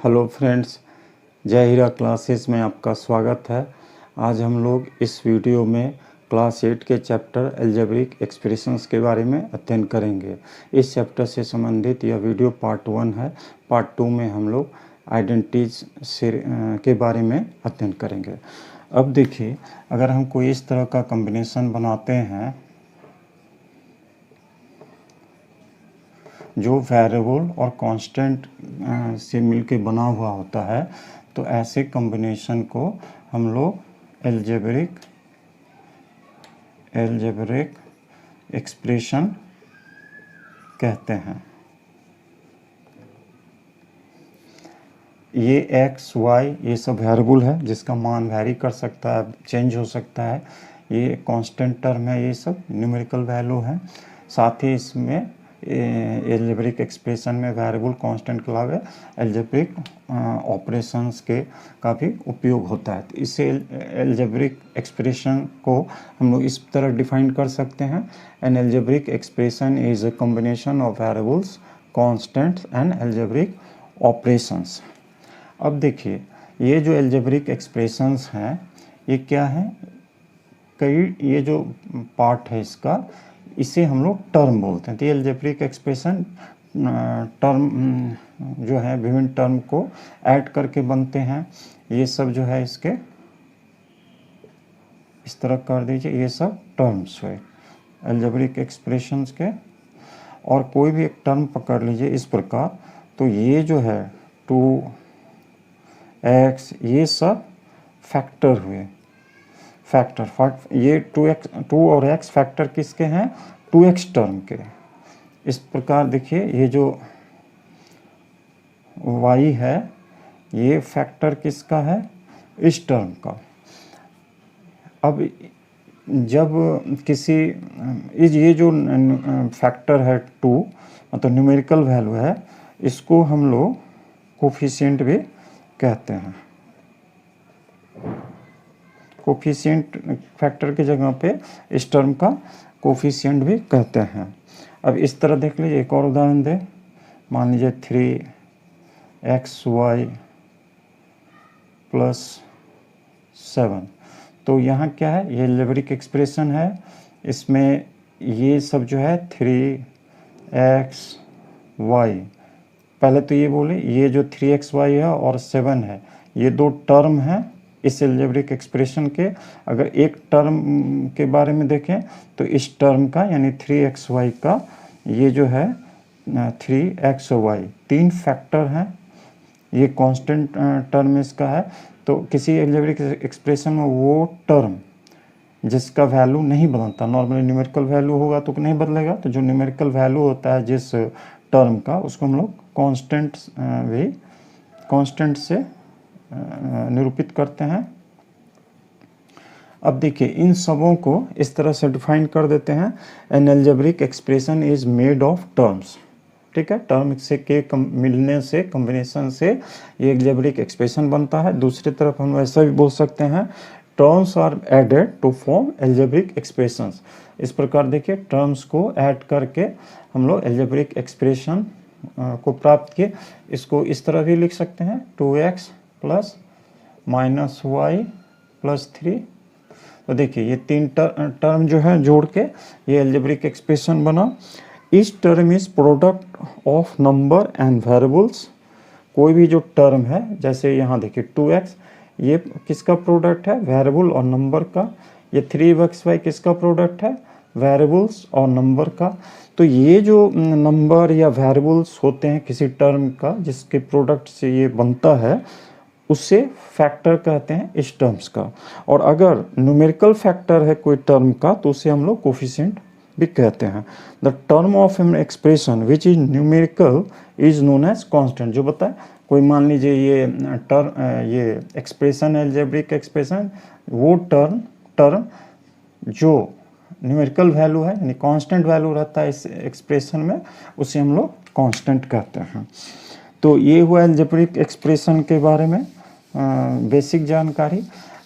Hello friends, जय हीरा classes में आपका स्वागत है। आज हम लोग इस वीडियो में क्लास 8 के चैप्टर अलजेब्रिक एक्सप्रेशंस के बारे में अध्ययन करेंगे। इस चैप्टर से संबंधित यह वीडियो पार्ट 1 है। पार्ट 2 में हम लोग आइडेंटिटीज के बारे में अध्ययन करेंगे। अब देखिए, अगर हम कोई इस तरह का कॉम्बिनेशन बनाते हैं जो वेरिएबल और कांस्टेंट से मिलके बना हुआ होता है, तो ऐसे कॉम्बिनेशन को हम लोग एल्जेब्रिक एक्सप्रेशन कहते हैं। ये x, y ये सब वेरिएबल है जिसका मान वैरी कर सकता है, चेंज हो सकता है। ये कांस्टेंट टर्म है, ये सब न्यूमेरिकल वैल्यू है। साथ ही इसमें एल्जेब्रिक एक्सप्रेशन में वेरिएबल कांस्टेंट के अलावा एल्जेब्रिक ऑपरेशंस के का भी उपयोग होता है। तो इससे एल्जेब्रिक एक्सप्रेशन को हम लोग इस तरह डिफाइन कर सकते हैं। An algebraic expression is a combination of variables, constants and algebraic operations. अब देखिए, ये जो एल्जेब्रिक एक्सप्रेशंस हैं ये क्या है, ये जो पार्ट है इसका, इसे हम लोग टर्म बोलते हैं। तो ये एल्जेब्रिक एक्सप्रेशन टर्म जो है विभिन्न टर्म को ऐड करके बनते हैं। ये सब जो है इसके इस तरह कर दीजिए, ये सब टर्म्स हुए एल्जेब्रिक एक्सप्रेशंस के। और कोई भी एक टर्म पकड़ लीजिए इस प्रकार, तो ये जो है 2x ये सब फैक्टर हुए। ये 2 और x फैक्टर किसके हैं, 2x टर्म के। इस प्रकार देखिए, ये जो y है ये फैक्टर किसका है, इस टर्म का। अब जब किसी ये जो फैक्टर है 2, मतलब न्यूमेरिकल वैल्यू है, इसको हम लोग कोफिशिएंट भी कहते हैं। कोफिशिएंट फैक्टर की जगह पे इस टर्म का कोफिशिएंट भी कहते हैं। अब इस तरह देख लीजिए, एक और उदाहरण दे। मान लीजिए 3xy + 7। तो यहाँ क्या है, ये एल्जेब्रिक एक्सप्रेशन है। इसमें ये सब जो है 3xy, पहले तो ये बोले, ये जो 3xy है और 7 है, ये दो टर्म हैं इस एल्जेब्रिक एक्सप्रेशन के। अगर एक टर्म के बारे में देखें तो इस टर्म का यानी 3xy का ये जो है 3xy 3 फैक्टर हैं। ये कांस्टेंट टर्म इसका है। तो किसी एल्जेब्रिक एक्सप्रेशन में वो टर्म जिसका वैल्यू नहीं बदलता, नॉर्मली न्यूमेरिकल वैल्यू होगा तो नहीं बदलेगा, तो जो न्यूमेरिकल वैल्यू होता है जिस टर्म का, उसको हम लोग कांस्टेंट से निरूपित करते हैं। अब देखिए, इन सबों को इस तरह से डिफाइन कर देते हैं। An algebraic expression is made of terms. ठीक है, टर्म से के मिलने से, कॉम्बिनेशन से ये एल्जेब्रिक एक्सप्रेशन बनता है। दूसरी तरफ हम ऐसा भी बोल सकते हैं, terms are added to form algebraic expressions. इस प्रकार देखिए, टर्म्स को ऐड करके हम लोग एल्जेब्रिक एक्सप्रेशन को प्राप्त किए। इसको इस तरह भी लिख सकते हैं, 2x + -y + 3। तो देखिए, ये 3 टर्म जो है जोड़ के ये एल्जेब्रिक एक्सप्रेशन बना। इस term is product of number and variables. कोई भी जो टर्म है, जैसे यहाँ देखिए 2x, ये किसका प्रोडक्ट है, वेरिएबल और नंबर का। ये 3xy किसका प्रोडक्ट है, वेरिएबल्स और नंबर का। तो ये जो नंबर या वेरिएबल्स होते हैं किसी टर्म का, जिसके प्रोडक्ट से ये बनता है, उससे फैक्टर कहते हैं इस टर्म्स का। और अगर न्यूमेरिकल फैक्टर है कोई टर्म का, तो उसे हम लोग कोफिशिएंट भी कहते हैं। The term of an expression which is numerical is known as constant. जो बताए, कोई मान लीजिए ये एक्सप्रेशन, एल्जेब्रिक एक्सप्रेशन, वो टर्म जो न्यूमेरिकल वैल्यू है यानी कांस्टेंट वैल्यू रहता है इस एक्सप्रेशन में, उसे हम लोग कांस्टेंट कहते हैं। तो ये हुआ एल्जेब्रिक एक्सप्रेशन के बारे में बेसिक जानकारी।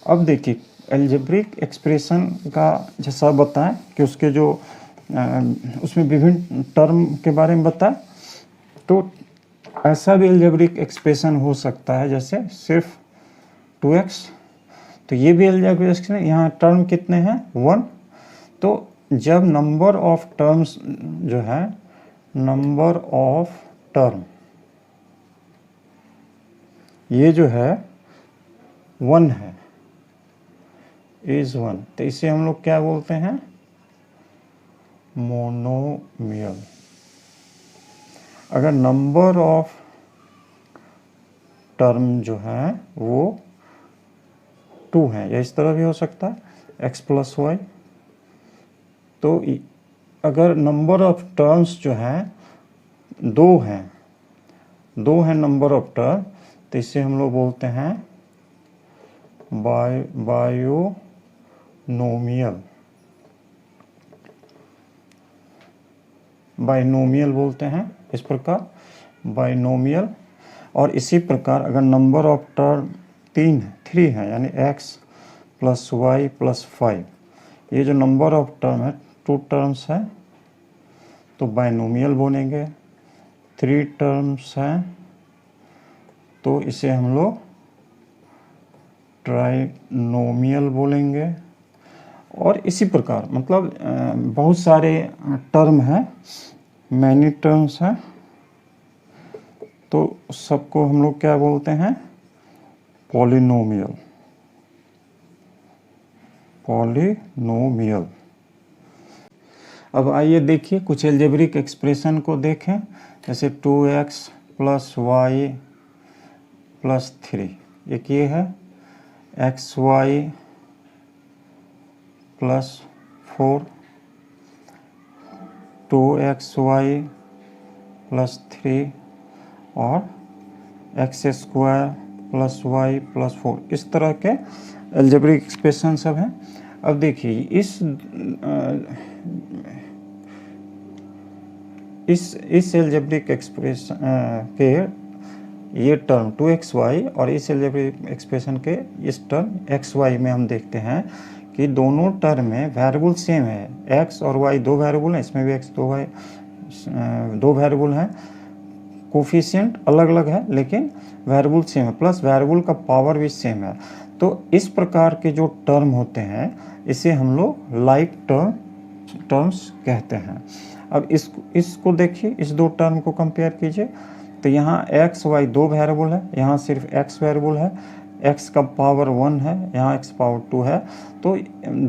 अब देखिए, एल्जेब्रिक एक्सप्रेशन का जैसा बताएं कि उसके जो उसमें विभिन्न टर्म के बारे में बताएं। तो ऐसा भी अलजेब्रिक एक्सप्रेशन हो सकता है जैसे सिर्फ 2x, तो ये भी अलजेब्रिक एक्सप्रेशन है। यहाँ टर्म कितने हैं 1, तो जब नंबर ऑफ टर्म्स जो है, नंबर ऑफ टर्म ये जो है 1 है, इज 1, तो इसे हम लोग क्या बोलते हैं, मोनोमियल। अगर नंबर ऑफ टर्म जो है वो 2 है, या इस तरह भी हो सकता है x प्लस वाई, तो अगर नंबर ऑफ टर्म्स जो है 2 है नंबर ऑफ टर्म, तो इसे हम लोग बोलते हैं बाइनोमियल बोलते हैं इस प्रकार, बाइनोमियल। और इसी प्रकार अगर नंबर ऑफ टर्म 3 है, यानी x प्लस वाई प्लस 5, ये जो नंबर ऑफ टर्म है 2 टर्म्स है तो बाइनोमियल बोलेंगे। 3 टर्म्स हैं तो इसे हम लोग ट्राइनोमियल बोलेंगे। और इसी प्रकार मतलब बहुत सारे टर्म हैं, मैनी टर्म्स हैं, तो सबको हम लोग क्या बोलते हैं, पॉलिनोमियल। अब आइए देखिए कुछ अलजेब्रिक एक्सप्रेशन को देखें, जैसे 2x प्लस वाई प्लस 3, एक ये है xy प्लस 4, 2xy प्लस 3 और x square plus y plus 4, इस तरह के अलजेब्रिक एक्सप्रेशन सब हैं। अब देखिए इस अलजेब्रिक एक्सप्रेशन के ये टर्म 2xy और इस अलजेब्रिक एक्सप्रेशन के इस टर्म xy में हम देखते हैं कि दोनों टर्म में वेरिएबल सेम है, x और y 2 वेरिएबल हैं, इसमें भी x 2 वेरिएबल हैं, कोफिशिएंट अलग अलग है लेकिन वेरिएबल सेम है, प्लस वेरिएबल का पावर भी सेम है। तो इस प्रकार के जो टर्म होते हैं इसे हम लोग लाइक टर्म्स कहते हैं। अब इसको देखिए, इस 2 टर्म को कंपेयर कीजिए, तो यहाँ x y 2 वेरिएबल है, यहाँ सिर्फ x वेरिएबल है, x का पावर 1 है, यहाँ x पावर 2 है, तो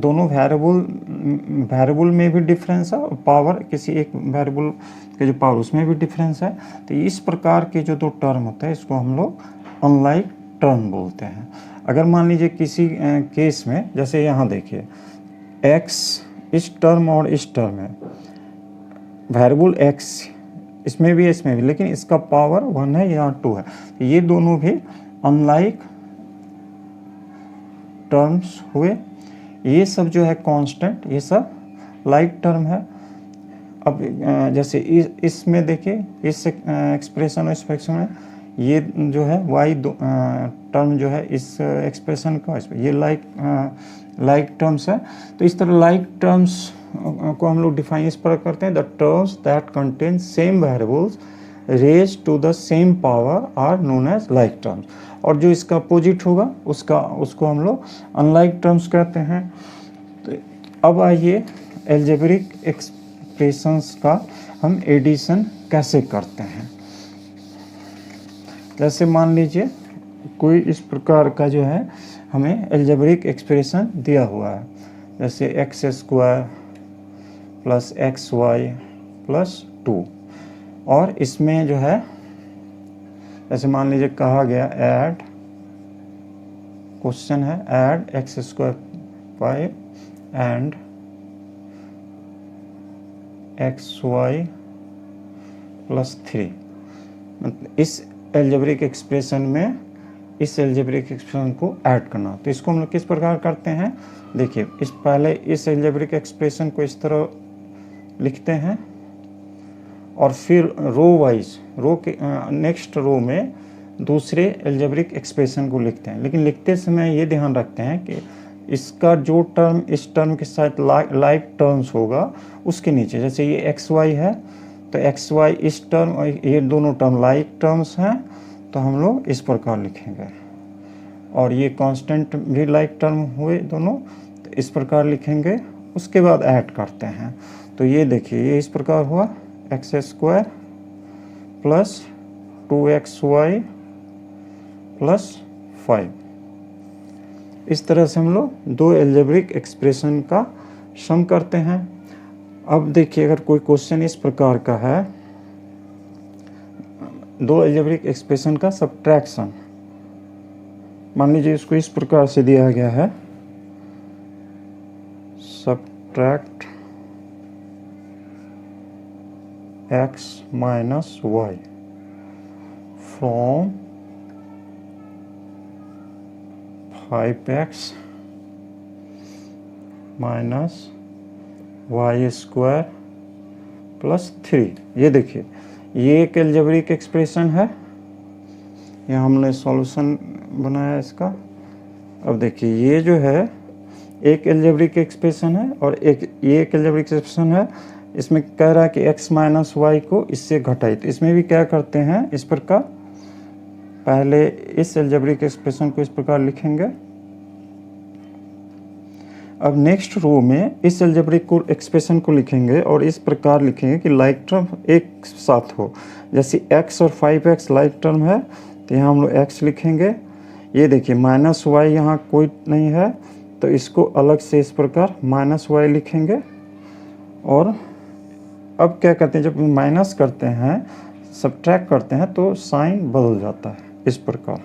दोनों वेरिएबल में भी डिफरेंस है और पावर किसी एक वेरिएबल के जो पावर उसमें भी डिफरेंस है। तो इस प्रकार के जो 2 टर्म होते हैं इसको हम लोग अनलाइक टर्म बोलते हैं। अगर मान लीजिए किसी केस में, जैसे यहाँ देखिए x इस टर्म और इस टर्म में वेरिएबल x इसमें भी लेकिन इसका पावर 1 है, यहाँ 2 है, तो ये दोनों भी अनलाइक टर्म्स हुए। ये सब जो है कांस्टेंट, ये सब लाइक टर्म है। अब जैसे इसमें देखिए, इस एक्सप्रेशन और एक्सप्रेशन में ये जो है y टर्म जो है इस एक्सप्रेशन का, ये लाइक टर्म्स है। तो इस तरह लाइक टर्म्स को हम लोग डिफाइन इस प्रकार करते हैं, the terms that contain same variables raise to the same power are known as like terms. और जो इसका अपोजिट होगा उसको हम लोग अनलाइक टर्म्स कहते हैं। तो अब आइए अलजेब्रिक एक्सप्रेशंस का हम एडिशन कैसे करते हैं। जैसे मान लीजिए कोई इस प्रकार का जो है हमें अलजेब्रिक एक्सप्रेशन दिया हुआ है, जैसे x square plus x y plus 2, और इसमें जो है जैसे मान लीजिए कहा गया ऐड, क्वेश्चन है add x square 5 and x y plus 3। इस अलजेब्रिक एक्सप्रेशन में इस अलजेब्रिक एक्सप्रेशन को ऐड करना। तो इसको हम लोग किस प्रकार करते हैं, देखिए पहले इस अलजेब्रिक एक्सप्रेशन को इस तरह लिखते हैं और फिर रो वाइज रो के नेक्स्ट रो में दूसरे अलजेब्रिक एक्सप्रेशन को लिखते हैं। लेकिन लिखते समय ये ध्यान रखते हैं कि इसका जो टर्म इस टर्म के साथ लाइक टर्म्स होगा उसके नीचे, जैसे ये एक्स वाई है तो एक्स वाई इस टर्म और ये दोनों टर्म लाइक टर्म्स हैं, तो हम लोग इस प्रकार लिखेंगे। और ये कांस्टेंट भी लाइक टर्म हुए दोनों, तो इस प्रकार लिखेंगे। उसके बाद ऐड करते हैं, तो ये देखिए ये इस प्रकार हुआ x square plus 2xy plus 5। इस तरह से हम लोग दो एल्जेब्रिक एक्सप्रेशन का सम करते हैं। अब देखिए अगर कोई क्वेश्चन इस प्रकार का है, दो एल्जेब्रिक एक्सप्रेशन का सब्ट्रैक्शन, मान लीजिए इसको इस प्रकार से दिया गया है, subtract x minus y from 5x minus y square plus 3। ये देखिए ये एक एल्जेब्रिक एक्सप्रेशन है, यहाँ हमने सॉल्यूशन बनाया इसका। अब देखिए ये जो है एक एल्जेब्रिक एक्सप्रेशन है और ये एक एल्जेब्रिक एक्सप्रेशन है। इसमें कह रहा है कि x माइनस वाई को इससे घटाई, तो इसमें भी क्या करते हैं इस प्रकार, पहले इस एल्जेब्रिक एक्सप्रेशन को इस प्रकार लिखेंगे। अब नेक्स्ट रो में इस एल्जेब्रिक एक्सप्रेशन को लिखेंगे और इस प्रकार लिखेंगे कि लाइक टर्म एक साथ हो। जैसे x और 5x लाइक टर्म है, तो यहाँ हम लोग x लिखेंगे। ये देखिए माइनस वाई यहाँ कोई नहीं है, तो इसको अलग से इस प्रकार माइनस वाई लिखेंगे। और अब क्या करते हैं, जब माइनस करते हैं, सब्ट्रैक्ट करते हैं, तो साइन बदल जाता है इस प्रकार।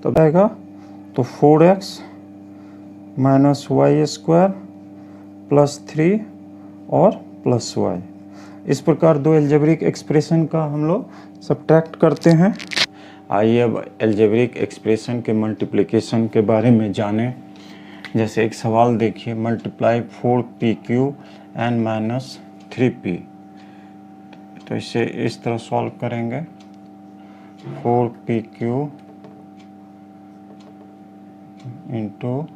तो आएगा तो 4x minus y square plus 3 और प्लस वाई। इस प्रकार दो एल्जेब्रिक एक्सप्रेशन का हम लोग सब्ट्रैक्ट करते हैं। आइए अब एल्जेब्रिक एक्सप्रेशन के मल्टीप्लिकेशन के बारे में जानें। जैसे एक सवाल देखिए, multiply 4pq N minus 3p। तो इसे इस तरह सॉल्व करेंगे, 4pq इंटू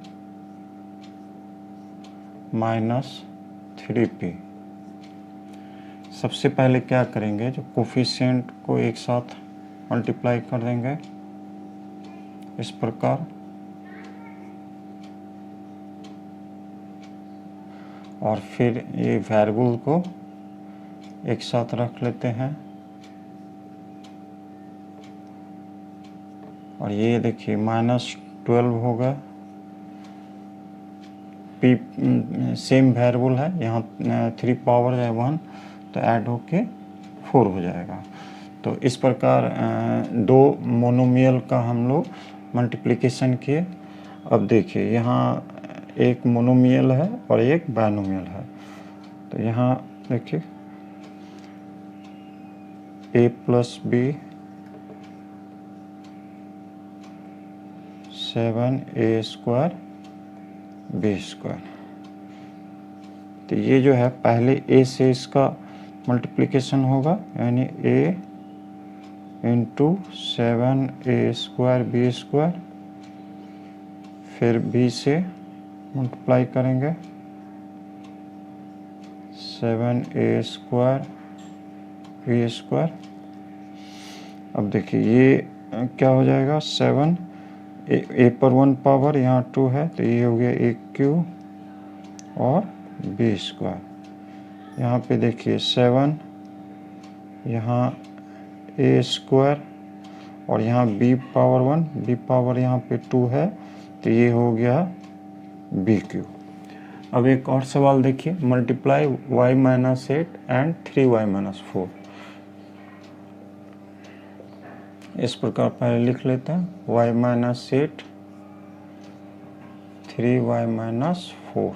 माइनस 3p। सबसे पहले क्या करेंगे, जो कोफिशिएंट को एक साथ मल्टीप्लाई कर देंगे इस प्रकार, और फिर ये वेरिएबल को एक साथ रख लेते हैं। और ये देखिए -12 होगा, p सेम वेरिएबल है, यहाँ 3 पावर है 1, तो ऐड होके 4 हो जाएगा। तो इस प्रकार दो मोनोमियल का हम लोग मल्टीप्लिकेशन किए। अब देखिए यहाँ एक मोनोमियल है और एक बाइनोमियल है, तो यहाँ देखिए a plus b 7a square b square. तो ये जो है पहले a से इसका मल्टीप्लिकेशन होगा, यानी a into 7a square b square, फिर b से मल्टीप्लाई करेंगे 7a स्क्वायर बी स्क्वायर। अब देखिए ये क्या हो जाएगा, 7 a पर 1 पावर, यहाँ 2 है, तो ये हो गया a क्यूब और बी स्क्वायर। यहाँ पे देखिए 7, यहाँ a स्क्वायर और यहाँ b पावर 1, b पावर यहाँ पे 2 है, तो ये हो गया बी क्यूब। अब एक और सवाल देखिए, multiply y minus 8 and 3y minus 4। इस प्रकार पहले लिख लेते हैं, y minus 8 3y minus 4।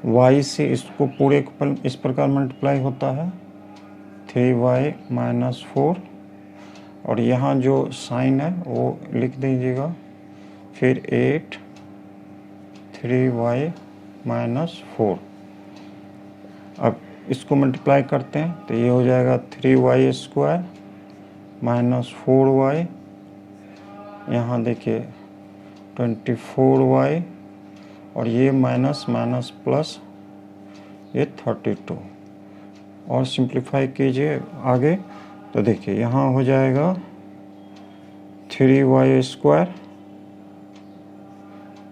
y से इसको पूरे को इस प्रकार मल्टीप्लाई होता है 3y माइनस 4, और यहाँ जो साइन है वो लिख दीजिएगा, फिर 8 3y माइनस 4। अब इसको मल्टीप्लाई करते हैं, तो ये हो जाएगा 3y स्क्वायर माइनस 4y, यहाँ देखिए 24y, और ये माइनस माइनस प्लस ये 32। और सिंप्लीफाई कीजिए आगे, तो देखिए यहाँ हो जाएगा 3y²,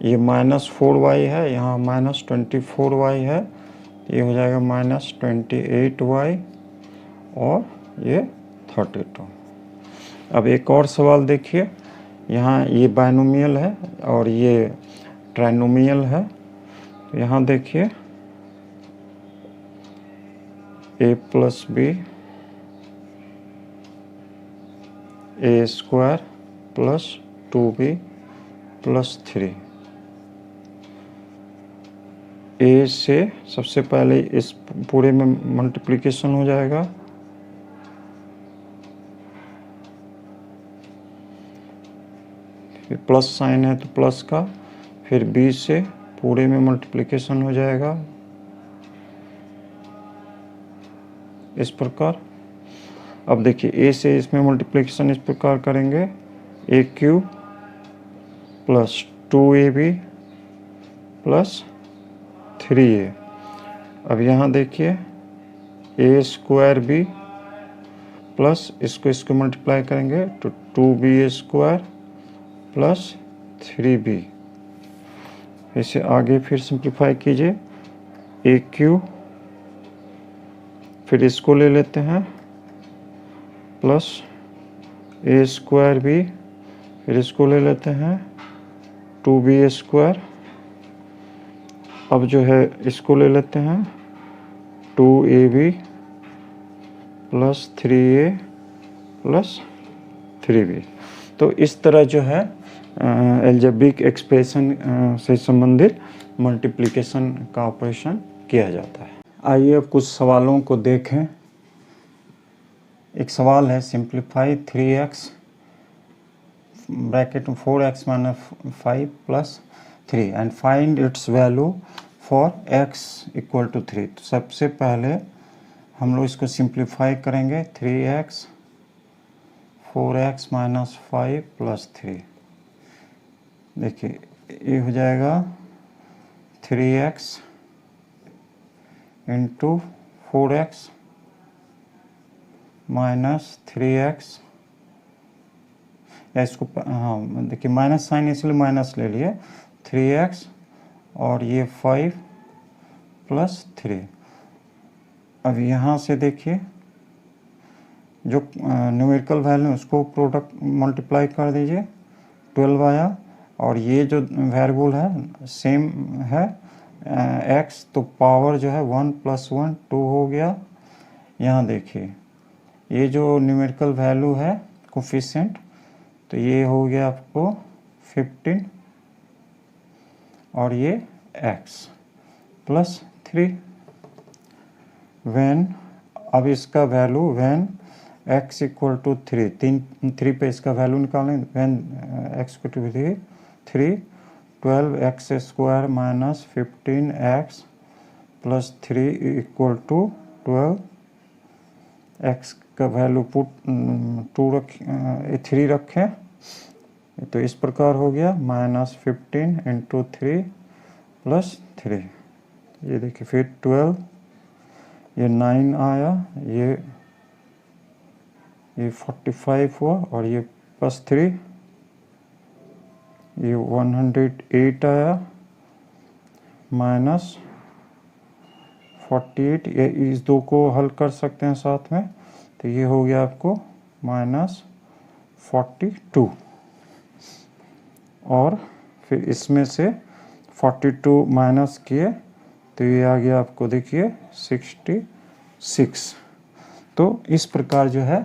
ये -4y है, यहाँ -24y है, ये हो जाएगा -28y और ये 32। अब एक और सवाल देखिए, यहाँ ये बाइनोमियल है और ये ट्राइनोमियल है। तो यहाँ देखिए a + b a² + 2b + 3। ए से सबसे पहले इस पूरे में मल्टीप्लिकेशन हो जाएगा, फिर प्लस साइन है तो प्लस का, फिर बी से पूरे में मल्टीप्लिकेशन हो जाएगा इस प्रकार। अब देखिए ए से इसमें मल्टीप्लिकेशन इस प्रकार करेंगे, a³ + 2ab + 3a। अब यहाँ देखिए a² प्लस इसको मल्टीप्लाई करेंगे तो 2b² + 3b। इसे आगे फिर सिंप्लीफाई कीजिए, a³, फिर इसको ले लेते हैं प्लस a²b, फिर इसको ले लेते हैं 2b²। अब जो है इसको ले लेते हैं 2ab + 3a + 3b। तो इस तरह जो है अलजेब्रिक एक्सप्रेशन से संबंधित मल्टीप्लिकेशन का ऑपरेशन किया जाता है। आइए अब कुछ सवालों को देखें। एक सवाल है, सिंप्लीफाई 3x ब्रैकेट में 4x - 5 + 3 and find its value for x = 3। तो सबसे पहले हम लोग इसको सिंप्लीफाई करेंगे, 3x 4x - 5 + 3। देखिए ये हो जाएगा 3x × 4x - 3x, या इसको हाँ देखिए माइनस साइन इसलिए माइनस ले लिए, 3x और ये 5 + 3। अब यहाँ से देखिए जो न्यूमेरिकल वैल्यू उसको प्रोडक्ट मल्टीप्लाई कर दीजिए, 12 आया। और ये जो वेरिएबल है सेम है x, तो पावर जो है 1 + 1 2 हो गया। यहाँ देखिए ये जो न्यूमेरिकल वैल्यू है कोफिशिएंट, तो ये हो गया आपको 15 और ये x + 3 व्हेन, अब इसका वैल्यू व्हेन x = 3 पे इसका वैल्यू निकालें, when x = 3 12x² - 15x + 3 = 12। x का वैल्यू पुट 3 रखें, तो इस प्रकार हो गया -15 × 3 + 3। ये देखिए फिर 12, ये 9 आया, ये 45 हुआ और ये +3, ये 108 आया, -48। ये इस दो को हल कर सकते हैं साथ में, तो ये हो गया आपको -42। और फिर इसमें से 42 माइनस किए तो ये आ गया आपको देखिए 66। तो इस प्रकार जो है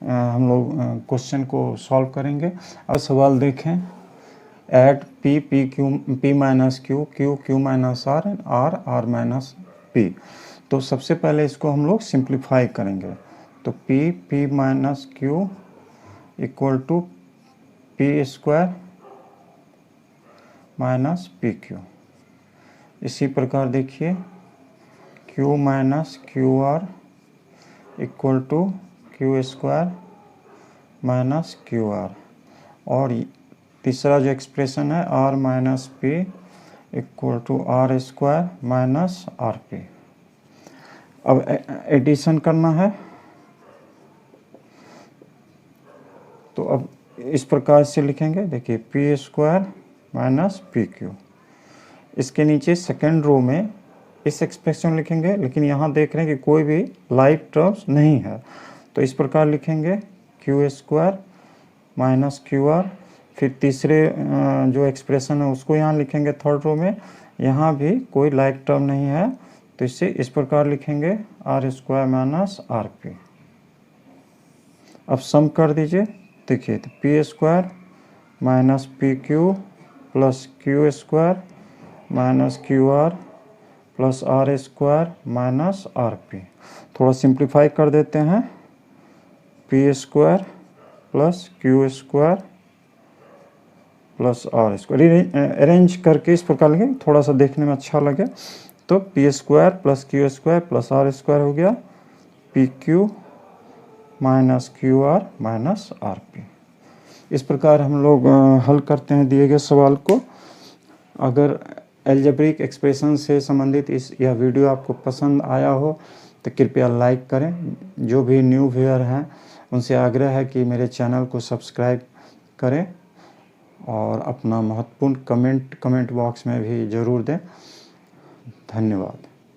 हम लोग क्वेश्चन को सॉल्व करेंगे। अब सवाल देखें, add p - q - q - r r - p। तो सबसे पहले इसको हम लोग सिंप्लीफाई करेंगे, तो p - q = p² - pq। इसी प्रकार देखिए q - qr = q² - qr। और तीसरा जो एक्सप्रेशन है r - p = r² - rp। अब एडिशन करना है, तो अब इस प्रकार से लिखेंगे, देखिए P square minus p Q. इसके नीचे सेकेंड रो में इस एक्सप्रेशन लिखेंगे, लेकिन यहाँ देख रहे हैं कि कोई भी लाइक टर्म्स नहीं है, तो इस प्रकार लिखेंगे Q square minus q are. फिर तीसरे जो एक्सप्रेशन है उसको यहाँ लिखेंगे थर्ड रो में, यहाँ भी कोई लाइक टर्म नहीं है, तो इसे इस प्रकार लिखेंगे r square minus r p. अब सम कर दीजिए, देखिए तो p square minus p q plus q square minus q r plus r square minus r p. थोड़ा सिंप्लीफाई कर देते हैं, p square plus q square plus r square. Arrange करके इस प्रकार लिखें, थोड़ा सा देखने में अच्छा लगे, तो p square plus q square plus r square हो गया p q minus q r minus r p. इस प्रकार हम लोग हल करते हैं दिए गए सवाल को। अगर एल्जेब्रिक एक्सप्रेशन से संबंधित यह वीडियो आपको पसंद आया हो तो कृपया लाइक करें। जो भी न्यू व्यूअर हैं उनसे आग्रह है कि मेरे चैनल को सब्सक्राइब करें और अपना महत्वपूर्ण कमेंट बॉक्स में भी ज़रूर दें। धन्यवाद।